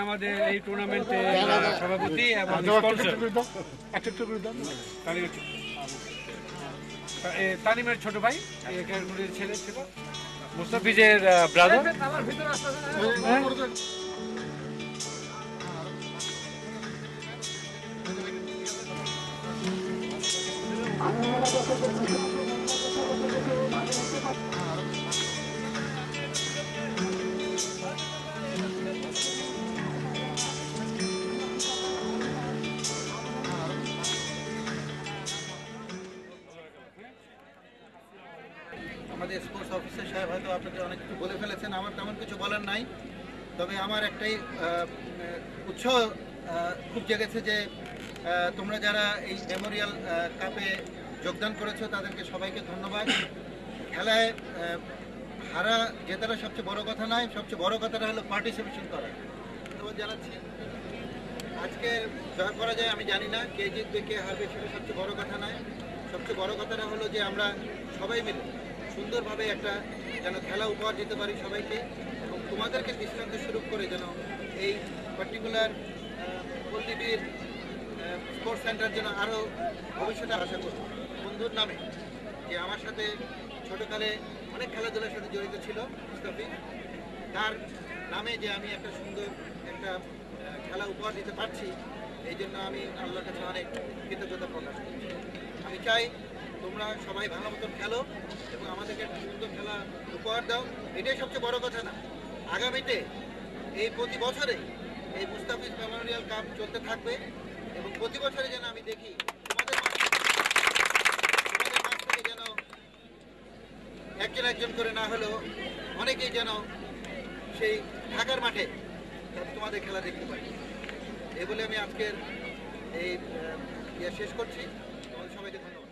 আমাদের এই টুর্নামেন্টে সভাপতি এবং তানিমের ছোট ভাই ছেলে ছিল মুস্তাফিজের ব্রাদার। আমাদের স্পোর্টস অফিসার সাহেব হয়তো আপনাদের অনেক কিছু বলে ফেলেছেন, আমার তেমন কিছু বলার নাই। তবে আমার একটাই উৎসাহ খুব জেগেছে যে তোমরা যারা এই মেমোরিয়াল কাপে যোগদান করেছো তাদেরকে সবাইকে ধন্যবাদ। খেলায় হারা জেতাটা সবচেয়ে বড় কথা নয়, সবচেয়ে বড় কথাটা হলো পার্টিসিপেশন করা। ধন্যবাদ জানাচ্ছি। আজকের জয় পরাজয় আমি জানি না, কে জিতবে কে হারবে সেটা সবচেয়ে বড় কথা নয়। সবচেয়ে বড় কথাটা হলো যে আমরা সবাই মিলে সুন্দরভাবে একটা যেন খেলা উপহার দিতে পারি সবাইকে, এবং তোমাদেরকে দৃষ্টান্ত স্বরূপ করে যেন এই পার্টিকুলার পল্লীবীর স্পোর্টস সেন্টার যেন আরও ভবিষ্যতে আশা করব। বন্ধুর নামে যে আমার সাথে ছোটোকালে অনেক খেলাধুলার সাথে জড়িত ছিল মুস্তাফিজ, তার নামে যে আমি একটা সুন্দর একটা খেলা উপহার দিতে পারছি, এই জন্য আমি আল্লাহর কাছে অনেক কৃতজ্ঞতা প্রকাশ করছি। আমি চাই তোমরা সবাই ভালো মতন খেলো এবং আমাদেরকে একটা সুন্দর খেলা উপহার দাও, এটাই সবচেয়ে বড় কথা না। আগামীতে এই প্রতি বছরে এই মুস্তাফিজ মেমোরিয়াল কাপ চলতে থাকবে এবং প্রতি বছরে যেন আমি দেখি তোমাদের মাঠ থেকে যেন একজন একজন করে না হলেও অনেকেই যেন সেই ঢাকার মাঠে তোমাদের খেলা দেখতে পাই। এই বলে আমি আজকের এই শেষ করছি। তোমাদের সবাইকে ধন্যবাদ।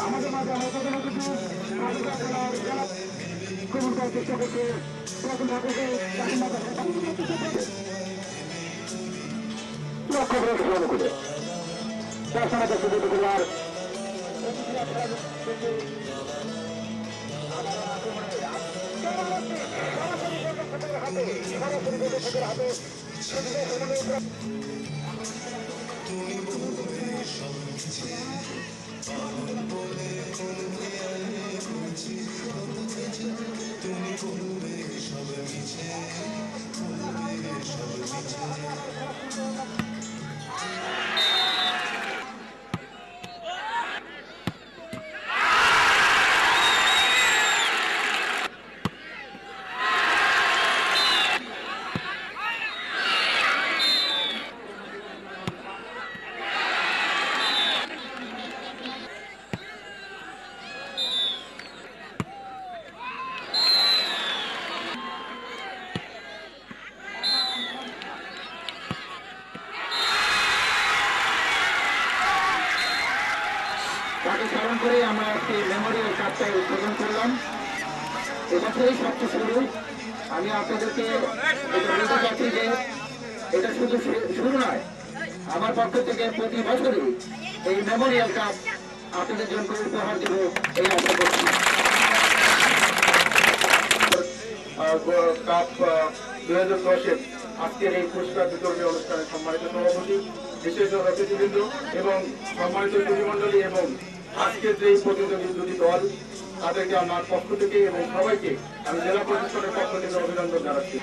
আমাদের মাঝে করার চেষ্টা করছে লক্ষ্য করে তার সমাজে সুযোগ করার এবছরই সবচেয়ে শুরু। আমি আপনাদেরকে এটা বলতে চাচ্ছি যে এটা শুধু শুরু নয়, আমার পক্ষ থেকে প্রতি বছরই এই মেমোরিয়াল কাপ আপনাদের জন্য উপহার দেব এই আশা করছি। কাপ 2010-এর আজকের এই পুরস্কার বিতরণী অনুষ্ঠানে সম্মানিত সভাপতি, বিশেষ অতিথিবৃন্দ এবং সম্মানিত সুধীমণ্ডলী এবং আজকের যে প্রতিযোগী দুটি দল, তাদেরকে আমার পক্ষ থেকে এবং সবাইকে আমি জেলা প্রশাসনের পক্ষ থেকে অভিনন্দন জানাচ্ছি।